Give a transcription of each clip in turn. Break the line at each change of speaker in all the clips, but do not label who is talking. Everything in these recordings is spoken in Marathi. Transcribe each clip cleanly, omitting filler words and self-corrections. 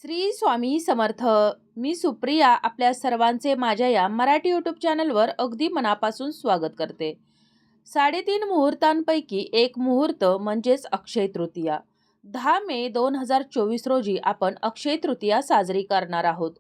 श्री स्वामी समर्थ. मी सुप्रिया आपल्या सर्वांचे माझ्या या मराठी यूट्यूब चॅनलवर अगदी मनापासून स्वागत करते. 3.5 मुहूर्तांपैकी एक मुहूर्त म्हणजेच अक्षय तृतीया. 10 मे 2024 रोजी आपण अक्षय तृतीया साजरी करणार आहोत.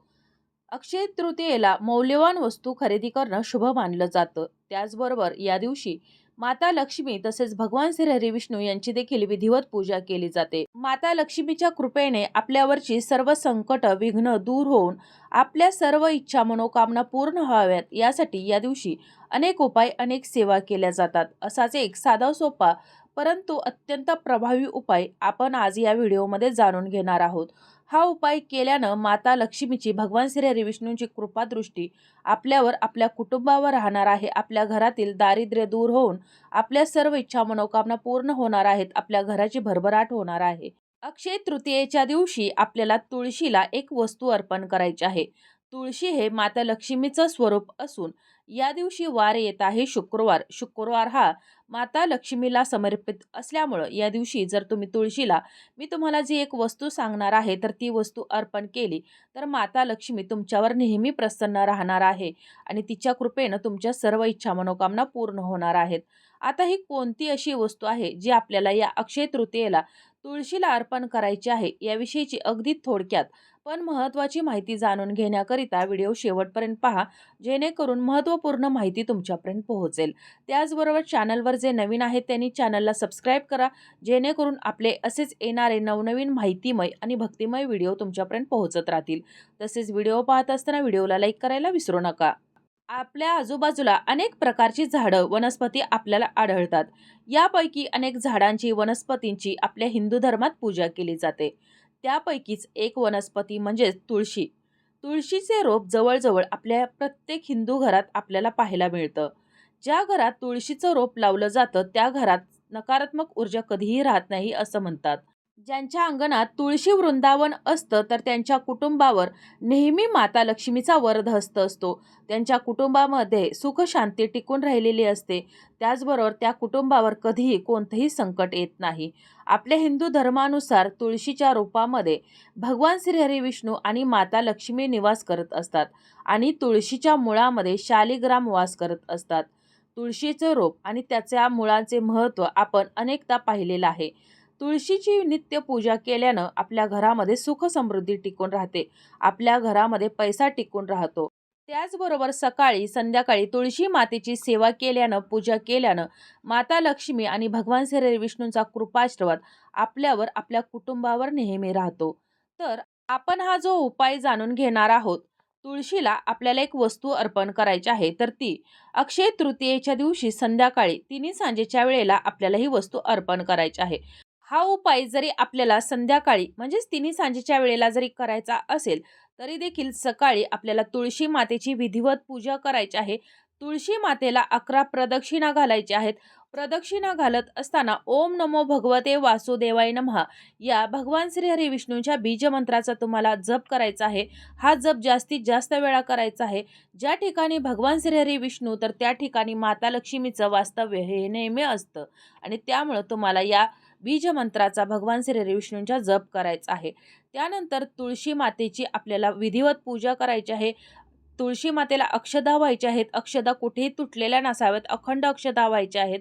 अक्षय तृतीयेला मौल्यवान वस्तू खरेदी करणं शुभ मानलं जातं. त्याचबरोबर या दिवशी माता लक्ष्मी तसेच भगवान श्रीहरी विष्णू यांची देखील विधिवत पूजा केली जाते. माता लक्ष्मीच्या कृपेने आपल्यावरची सर्व संकट विघ्न दूर होऊन आपल्या सर्व इच्छा मनोकामना पूर्ण व्हाव्यात यासाठी या दिवशी अनेक उपाय अनेक सेवा केल्या जातात. असाच एक साधा सोपा परंतु अत्यंत प्रभावी उपाय आपण आज या व्हिडिओमध्ये जाणून घेणार आहोत. हा उपाय केल्यानं माता लक्ष्मीची भगवान श्रीहरी विष्णूंची कृपादृष्टी आपल्यावर आपल्या कुटुंबावर राहणार आहे. आपल्या घरातील दारिद्र्य दूर होऊन आपल्या सर्व इच्छा मनोकामना पूर्ण होणार आहेत. आपल्या घराची भरभराट होणार आहे. अक्षय तृतीयेच्या दिवशी आपल्याला तुळशीला एक वस्तू अर्पण करायची आहे. तुळशी हे माता लक्ष्मीचं स्वरूप असून या दिवशी वार येत आहे शुक्रवार. शुक्रवार हा माता लक्ष्मीला समर्पित असल्यामुळं या दिवशी जर तुम्ही तुळशीला मी तुम्हाला जी एक वस्तू सांगणार आहे तर ती वस्तू अर्पण केली तर माता लक्ष्मी तुमच्यावर नेहमी प्रसन्न राहणार आहे आणि तिच्या कृपेनं तुमच्या सर्व इच्छा मनोकामना पूर्ण होणार आहेत. आता ही कोणती अशी वस्तू आहे जी आपल्याला या अक्षय तृतीयेला तुळशीला अर्पण करायची आहे याविषयीची अगदी थोडक्यात पण महत्त्वाची माहिती जाणून घेण्याकरिता व्हिडिओ शेवटपर्यंत पहा, जेणेकरून महत्त्वपूर्ण माहिती तुमच्यापर्यंत पोहोचेल. त्याचबरोबर चॅनलवर जे नवीन आहेत त्यांनी चॅनलला सबस्क्राईब करा, जेणेकरून आपले असेच येणारे नवनवीन माहितीमय आणि भक्तिमय व्हिडिओ तुमच्यापर्यंत पोहोचत राहतील. तसेच व्हिडिओ पाहत असताना व्हिडिओला लाईक करायला विसरू नका. आपल्या आजूबाजूला अनेक प्रकारची झाडं वनस्पती आपल्याला आढळतात. यापैकी अनेक झाडांची वनस्पतींची आपल्या हिंदू धर्मात पूजा केली जाते. त्यापैकीच एक वनस्पती म्हणजे तुळशी. तुळशीचे रोप जवळजवळ आपल्या प्रत्येक हिंदू घरात आपल्याला पाहायला मिळतं. ज्या घरात तुळशीचं रोप लावलं जातं त्या घरात नकारात्मक ऊर्जा कधीही राहत नाही असं म्हणतात. ज्यांच्या अंगणात तुळशी वृंदावन असतं तर त्यांच्या कुटुंबावर नेहमी माता लक्ष्मीचा वरदहस्त असतो. त्यांच्या कुटुंबामध्ये सुख शांती टिकून राहिलेली असते. त्याचबरोबर त्या कुटुंबावर कधीही कोणतंही संकट येत नाही. आपल्या हिंदू धर्मानुसार तुळशीच्या रूपामध्ये भगवान श्रीहरी विष्णू आणि माता लक्ष्मी निवास करत असतात आणि तुळशीच्या मुळामध्ये शालिग्राम वास करत असतात. तुळशीचे रोप आणि त्याच्या मुळांचे महत्त्व आपण अनेकदा पाहिलेलं आहे. तुळशीची नित्य पूजा केल्यानं आपल्या घरामध्ये सुख समृद्धी टिकून राहते. आपल्या घरामध्ये पैसा टिकून राहतो. त्याचबरोबर सकाळी संध्याकाळी तुळशी मातेची सेवा केल्यानं पूजा केल्यानं माता लक्ष्मी आणि भगवान श्री विष्णूंचा कृपाआशीर्वाद आपल्यावर आपल्या कुटुंबावर नेहमी राहतो. तर आपण हा जो उपाय जाणून घेणार आहोत, तुळशीला आपल्याला एक वस्तू अर्पण करायची आहे तर ती अक्षय तृतीयेच्या दिवशी संध्याकाळी तिन्ही सांजेच्या वेळेला आपल्याला ही वस्तू अर्पण करायची आहे. हा उपाय जरी आपल्याला संध्याकाळी म्हणजेच तिन्ही सांजेच्या वेळेला जरी करायचा असेल तरी देखील सकाळी आपल्याला तुळशी मातेची विधिवत पूजा करायची आहे. तुळशी मातेला 11 प्रदक्षिणा घालायच्या आहेत. प्रदक्षिणा घालत असताना ओम नमो भगवते वासुदेवाय नमः या भगवान श्रीहरी विष्णूंच्या बीजमंत्राचा तुम्हाला जप करायचा आहे. हा जप जास्तीत जास्त वेळा करायचा आहे. ज्या ठिकाणी भगवान श्रीहरी विष्णू तर त्या ठिकाणी माता लक्ष्मीचं वास्तव्य हे नेहमी असतं आणि त्यामुळं तुम्हाला या बीज मंत्राचा भगवान श्री विष्णूंचा जप करायचा आहे. त्यानंतर तुळशी मातेची आपल्याला विधिवत पूजा करायची आहे. तुळशी मातेला अक्षदा व्हायच्या आहेत. अक्षदा कुठेही तुटलेल्या नसाव्यात, अखंड अक्षदा व्हायच्या आहेत.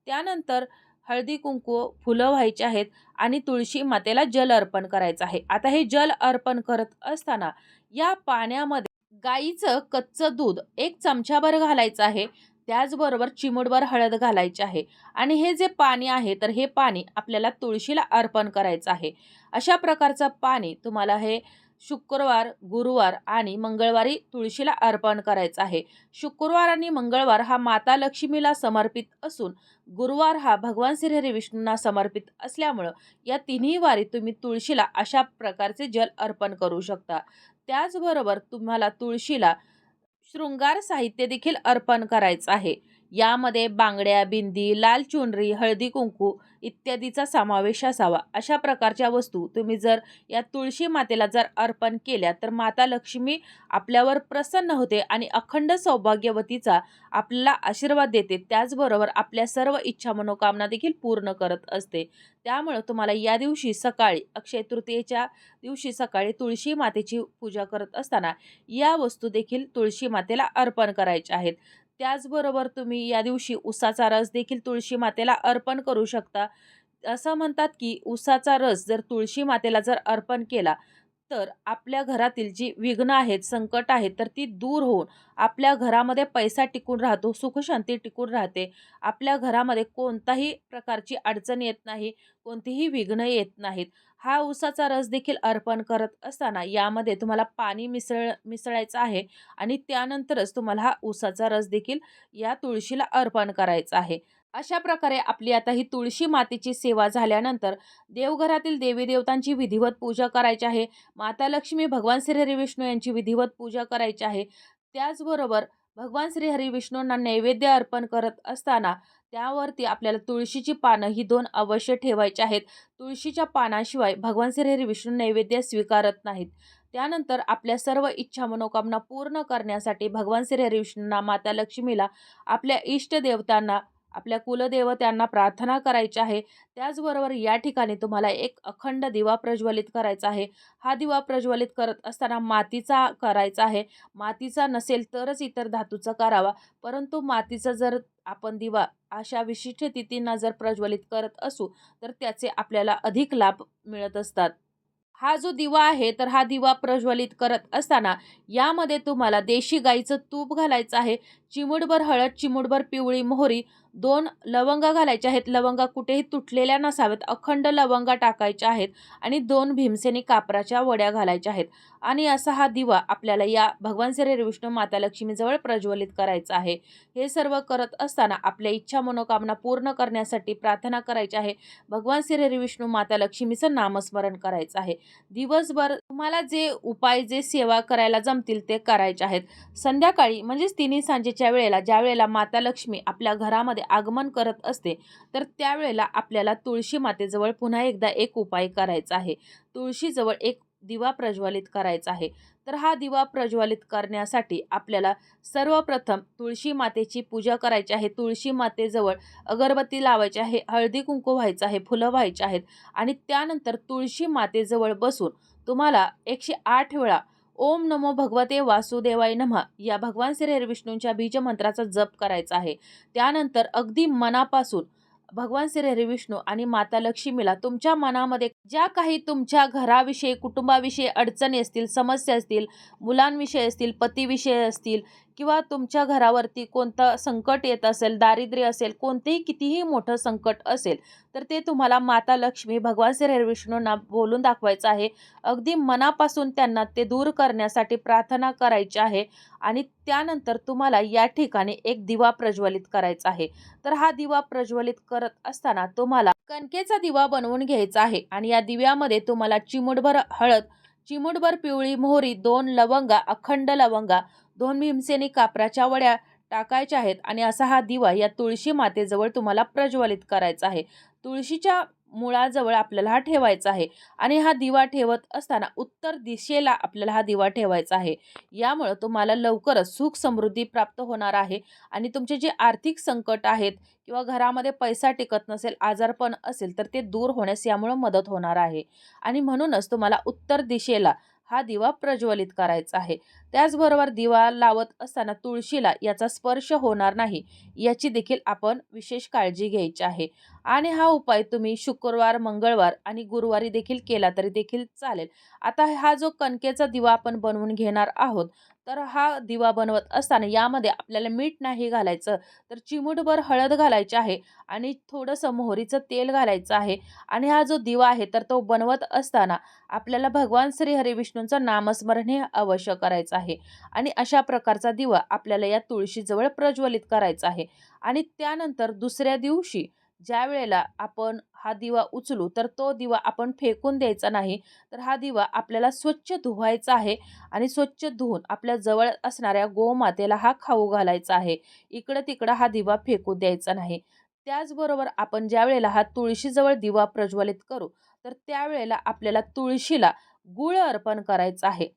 त्यानंतर हळदी कुंकू फुलं व्हायची आहेत आणि तुळशी मातेला जल अर्पण करायचं आहे. आता हे जल अर्पण करत असताना या पाण्यामध्ये गाईचं कच्चं दूध 1 चमचाभर घालायचं आहे. त्याचबरोबर चिमूटभर हळद घालायची आहे आणि हे जे पाणी आहे तर हे पाणी आपल्याला तुळशीला अर्पण करायचं आहे. अशा प्रकारचं पाणी तुम्हाला हे शुक्रवार, गुरुवार आणि मंगळवारी तुळशीला अर्पण करायचं आहे. शुक्रवार आणि मंगळवार हा माता लक्ष्मीला समर्पित असून गुरुवार हा भगवान श्रीहरी विष्णूंना समर्पित असल्यामुळं या तिन्ही वारी तुम्ही तुळशीला अशा प्रकारचे जल अर्पण करू शकता. त्याचबरोबर तुम्हाला तुळशीला शृंगार साहित्य देखील अर्पण करायचं आहे. यामध्ये बांगड्या, बिंदी, लाल चुनरी, हळदी कुंकू इत्यादीचा समावेश असावा. अशा प्रकारच्या वस्तू तुम्ही जर या तुळशी मातेला जर अर्पण केल्या तर माता लक्ष्मी आपल्यावर प्रसन्न होते आणि अखंड सौभाग्यवतीचा आपल्याला आशीर्वाद देते. त्याचबरोबर आपल्या सर्व इच्छा मनोकामना देखील पूर्ण करत असते. त्यामुळे तुम्हाला या दिवशी सकाळी अक्षय तृतीयेच्या दिवशी सकाळी तुळशी मातेची पूजा करत असताना या वस्तू देखील तुळशी मातेला अर्पण करायच्या आहेत. त्याचबरोबर तुम्ही या दिवशी उसाचा रस देखील तुळशी मातेला अर्पण करू शकता. असं म्हणतात की उसाचा रस जर तुळशी मातेला जर अर्पण केला तर आपल्या घरातील जी विघ्न आहेत, संकट आहेत, तर ती दूर होऊन आपल्या घरामध्ये पैसा टिकून राहतो, सुखशांती टिकून राहते. आपल्या घरामध्ये कोणताही प्रकारची अडचण येत नाही, कोणतीही विघ्न येत नाहीत. हा उसाचा रस देखील अर्पण करत असताना यामध्ये तुम्हाला पाणी मिसळायचं आहे आणि त्यानंतरच तुम्हाला हा उसाचा रस देखील या तुळशीला अर्पण करायचा आहे. अशा प्रकारे आपली आता ही तुळशी मातेची सेवा झाल्यानंतर देवघरातील देवी देवतांची विधिवत पूजा करायची आहे. माता लक्ष्मी, भगवान श्री हरी विष्णू यांची विधिवत पूजा करायची आहे. त्याचबरोबर भगवान श्री हरी विष्णूंना नैवेद्य अर्पण करत असताना त्यावरती आपल्याला तुळशीची पानं ही 2 अवश्य ठेवायची आहेत. तुळशीच्या पानाशिवाय भगवान श्री हरी विष्णू नैवेद्य स्वीकारत नाहीत. त्यानंतर आपल्या सर्व इच्छा मनोकामना पूर्ण करण्यासाठी भगवान श्री हरी विष्णूंना, माता लक्ष्मीला, आपल्या इष्टदेवतांना, आपल्या कुलदेवतांना प्रार्थना करायची आहे. त्याचबरोबर या ठिकाणी तुम्हाला एक अखंड दिवा प्रज्वलित करायचा आहे. हा दिवा प्रज्वलित करत असताना मातीचा करायचा आहे. मातीचा नसेल तरच इतर धातूचा करावा. परंतु मातीचा जर आपण दिवा अशा विशिष्ट तिथींना जर प्रज्वलित करत असू तर त्याचे आपल्याला अधिक लाभ मिळत असतात. हा जो दिवा आहे तर हा दिवा प्रज्वलित करत असताना यामध्ये तुम्हाला देशी गाईचं तूप घालायचं आहे. चिमूटभर हळद, चिमूटभर पिवळी मोहरी, 2 लवंगा घालायच्या आहेत. लवंगा कुठेही तुटलेल्या नसाव्यात, अखंड लवंगा टाकायच्या आहेत आणि 2 भीमसेनी कापराच्या वड्या घालायच्या आहेत. आणि असा हा दिवा आपल्याला या भगवान श्री हरी विष्णू, माता लक्ष्मीजवळ प्रज्वलित करायचा आहे. हे सर्व करत असताना आपल्या इच्छा मनोकामना पूर्ण करण्यासाठी प्रार्थना करायची आहे. भगवान श्री हरी विष्णू, माता लक्ष्मीचं नामस्मरण करायचं आहे. दिवसभर तुम्हाला जे उपाय, जे सेवा करायला जमतील ते करायचे आहेत. संध्याकाळी म्हणजेच तिन्ही सांजेच्या वेळेला ज्या वेळेला माता लक्ष्मी आपल्या घरामध्ये आगमन करत असते तर त्यावेळेला आपल्याला तुळशी मातेजवळ पुन्हा एकदा एक उपाय करायचा आहे. तुळशीजवळ एक दिवा प्रज्वलित करायचा आहे. तर हा दिवा प्रज्वलित करण्यासाठी आपल्याला सर्वप्रथम तुळशी मातेची पूजा करायची आहे. तुळशी मातेजवळ अगरबत्ती लावायची आहे, हळदी कुंकू व्हायचं आहे, फुलं व्हायची आहेत आणि त्यानंतर तुळशी मातेजवळ बसून तुम्हाला 108 वेळा ओम नमो भगवते वासुदेवाय नमः या भगवान श्री हरी विष्णूंच्या बीज मंत्राचा जप करायचा आहे. त्यानंतर अगदी मनापासून भगवान श्री हरी विष्णू आणि माता लक्ष्मीला तुमच्या मनामध्ये ज्या काही तुमच्या घराविषयी, कुटुंबाविषयी अडचणी असतील, समस्या असतील, मुलांविषयी असतील, पतीविषयी असतील किंवा तुमच्या घरावरती कोणतं संकट येत असेल, दारिद्र्य असेल, कोणतेही कितीही मोठं संकट असेल तर ते तुम्हाला माता लक्ष्मी, भगवान श्री हरी विष्णूंना बोलून दाखवायचं आहे. अगदी मनापासून त्यांना ते दूर करण्यासाठी प्रार्थना करायची आहे आणि त्यानंतर तुम्हाला या ठिकाणी एक दिवा प्रज्वलित करायचा आहे. तर हा दिवा प्रज्वलित करत असताना तुम्हाला कणकेचा दिवा बनवून घ्यायचा आहे आणि या दिव्यामध्ये तुम्हाला चिमूटभर हळद, चिमूटभर पिवळी मोहरी, 2 लवंगा, अखंड लवंगा, 2 भीमसेनी कापराच्या वड्या टाकायच्या आहेत आणि असा हा दिवा या तुळशी मातेजवळ तुम्हाला प्रज्वलित करायचा आहे. तुळशीच्या मुळाजवळ आपल्याला हा ठेवायचा आहे आणि हा दिवा ठेवत असताना उत्तर दिशेला आपल्याला हा दिवा ठेवायचा आहे. यामुळे तुम्हाला लवकरच सुख समृद्धी प्राप्त होणार आहे आणि तुमचे जे आर्थिक संकट आहेत किंवा घरामध्ये पैसा टिकत नसेल, आजारपण असेल तर ते दूर होण्यास यामुळे मदत होणार आहे आणि म्हणूनच तुम्हाला उत्तर दिशेला हा दिवा प्रज्वलित करायचा आहे. त्याचबरोबर दिवा लावत असताना तुळशीला याचा स्पर्श होणार नाही याची देखील आपण विशेष काळजी घ्यायची आहे आणि हा उपाय तुम्ही शुक्रवार, मंगळवार आणि गुरुवारी देखील केला तरी देखील चालेल. आता हा जो कणकेचा दिवा आपण बनवून घेणार आहोत तर हा दिवा बनवत असताना यामध्ये आपल्याला मीठ नाही घालायचं, तर चिमूटभर हळद घालायची आहे आणि थोडंसं मोहरीचं तेल घालायचं आहे आणि हा जो दिवा आहे तर तो बनवत असताना आपल्याला भगवान श्री हरी विष्णूंचं नामस्मरण हे अवश्य करायचं आहे आणि अशा प्रकारचा दिवा आपल्याला या तुळशीजवळ प्रज्वलित करायचा आहे आणि त्यानंतर दुसऱ्या दिवशी ज्या वेळेला आपण हा दिवा उचलू तर तो दिवा आपण फेकून द्यायचा नाही, तर हा दिवा आपल्याला स्वच्छ धुवायचा आहे आणि स्वच्छ धुवून आपल्या जवळ असणाऱ्या गोमातेला हा खाऊ घालायचा आहे. इकडं-तिकडं हा दिवा फेकू द्यायचा नाही. त्याचबरोबर आपण ज्यावेळेला हा तुळशीजवळ दिवा प्रज्वलित करू, तर त्यावेळेला आपल्याला तुळशीला गूळ अर्पण करायचा आहे.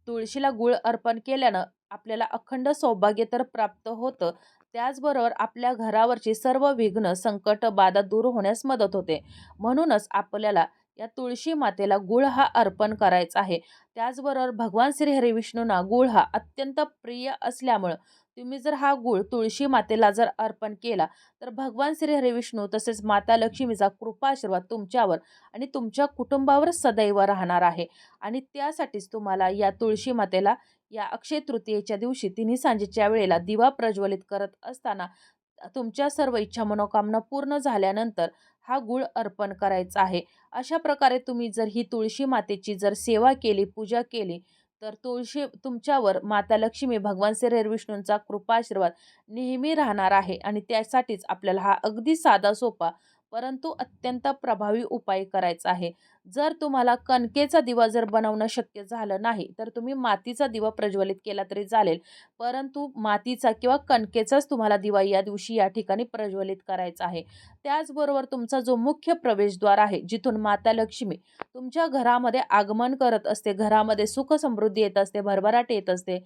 तुळशीला गूळ अर्पण केल्यानं आपल्याला अखंड सौभाग्य तर प्राप्त होतं, त्याचबरोबर आपल्या घरावरची सर्व विघ्न, संकट, बाधा दूर होण्यास मदत होते. म्हणूनच आपल्याला या तुळशी मातेला गूळ हा अर्पण करायचा आहे. त्याचबरोबर भगवान श्री हरिविष्णूंना गूळ हा अत्यंत प्रिय असल्यामुळं तुम्ही जर हा गूळ तुळशी मातेला जर अर्पण केला, तर भगवान श्री हरिविष्णू तसेच माता लक्ष्मीचा कृपा आशीर्वाद तुमच्यावर आणि तुमच्या कुटुंबावर सदैव राहणार आहे. आणि त्यासाठीच तुम्हाला या तुळशी मातेला या अक्षय तृतीयेच्या दिवशी तिन्ही सांजेच्या वेळेला दिवा प्रज्वलित करत असताना तुमच्या सर्व इच्छा मनोकामना पूर्ण झाल्यानंतर हा गूळ अर्पण करायचा आहे. अशा प्रकारे तुम्ही जर ही तुळशी मातेची जर सेवा केली, पूजा केली, तर तुळशी तुमच्यावर माता लक्ष्मी, भगवान श्री हरिविष्णूंचा कृपा आशीर्वाद नेहमी राहणार आहे. आणि त्यासाठीच आपल्याला हा अगदी साधा सोपा परंतु अत्यंत प्रभावी उपाय करायचा आहे. जर तुम्हाला कणकेचा दिवा जर बनवणं शक्य झालं नाही, तर तुम्ही मातीचा दिवा प्रज्वलित केला तरी चालेल. परंतु मातीचा किंवा कणकेचाच तुम्हाला दिवा या दिवशी या ठिकाणी प्रज्वलित करायचा आहे. त्याचबरोबर तुमचा जो मुख्य प्रवेशद्वार आहे, जिथून माता लक्ष्मी तुमच्या घरामध्ये आगमन करत असते, घरामध्ये सुख समृद्धी येत असते, भरभराट येत असते,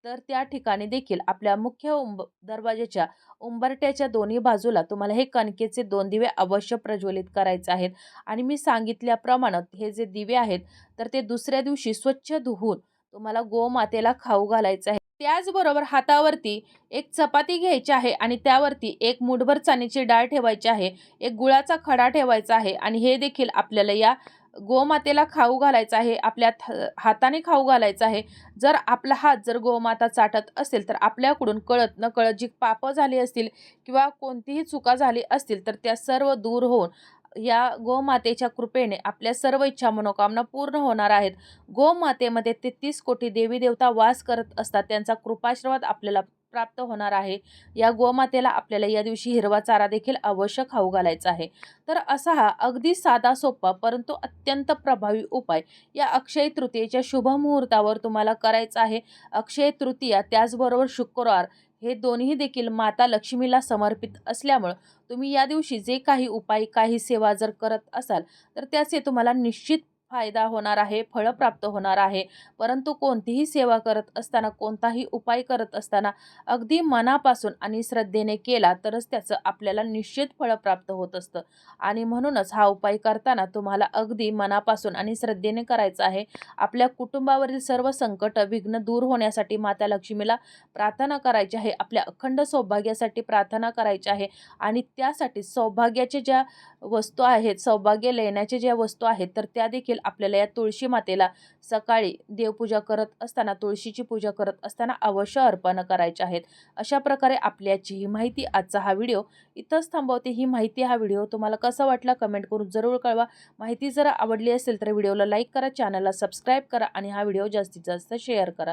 तर त्या ठिकाणी देखील आपल्या मुख्य दरवाजाच्या उंबरट्याच्या दोन्ही बाजूला तुम्हाला हे कणकेचे 2 दिवे अवश्य प्रज्वलित करायचे आहेत. आणि मी सांगितल्याप्रमाणे हे जे दिवे आहेत, तर ते दुसऱ्या दिवशी स्वच्छ धुवून तुम्हाला गोमातेला खाऊ घालायचं आहे. त्याचबरोबर हातावरती एक चपाती घ्यायची आहे आणि त्यावरती एक मूठभर चण्याची डाळ ठेवायची आहे, एक गुळाचा खडा ठेवायचा आहे आणि हे देखील आपल्याला या गोमातेला खाऊ घालायचं आहे, आपल्या हाताने खाऊ घालायचं आहे. जर आपला हात जर गोमाता चाटत असेल, तर आपल्याकडून कळत नकळत जी पापं झाली असतील किंवा कोणतीही चुका झाली असतील, तर त्या सर्व दूर होऊन या गोमातेच्या कृपेने आपल्या सर्व इच्छा मनोकामना पूर्ण होणार आहेत. गोमातेमध्ये 33 कोटी देवी देवता वास करत असतात. त्यांचा कृपाशीर्वाद आपल्याला प्राप्त होणार आहे. या गोमातेला आपल्याला या दिवशी हिरवा चारा देखील अवश्य खाऊ घालायचा आहे. तर असा हा अगदी साधा सोपा परंतु अत्यंत प्रभावी उपाय या अक्षय तृतीयेच्या शुभ मुहूर्तावर तुम्हाला करायचा आहे. अक्षय तृतीया त्याचबरोबर शुक्रवार हे दोन्ही देखील माता लक्ष्मीला समर्पित असल्यामुळं तुम्ही या दिवशी जे काही उपाय, काही सेवा जर करत असाल, तर त्याचे तुम्हाला निश्चित फायदा होणार आहे, फळं प्राप्त होणार आहे. परंतु कोणतीही सेवा करत असताना, कोणताही उपाय करत असताना अगदी मनापासून आणि श्रद्धेने केला तरच त्याचं आपल्याला निश्चित फळं प्राप्त होत असतं. आणि म्हणूनच हा उपाय करताना तुम्हाला अगदी मनापासून आणि श्रद्धेने करायचा आहे. आपल्या कुटुंबावरील सर्व संकट, विघ्न दूर होण्यासाठी माता लक्ष्मीला प्रार्थना करायची आहे. आपल्या अखंड सौभाग्यासाठी प्रार्थना करायची आहे. आणि त्यासाठी सौभाग्याच्या ज्या वस्तू आहेत, सौभाग्य लेण्याच्या ज्या वस्तू आहेत, तर त्या देखील आपल्याला या तुळशी मातेला सकाळी देवपूजा करत असताना, तुळशीची पूजा करत असताना अवश्य अर्पण करायच्या आहेत. अशा प्रकारे आपल्याची ही माहिती, आजचा हा व्हिडिओ इथंच थांबवते. ही माहिती, हा व्हिडिओ तुम्हाला कसा वाटला कमेंट करून जरूर कळवा. माहिती जर आवडली असेल तर व्हिडिओला लाईक करा, चॅनलला सबस्क्राईब करा आणि हा व्हिडिओ जास्तीत जास्त शेअर करा.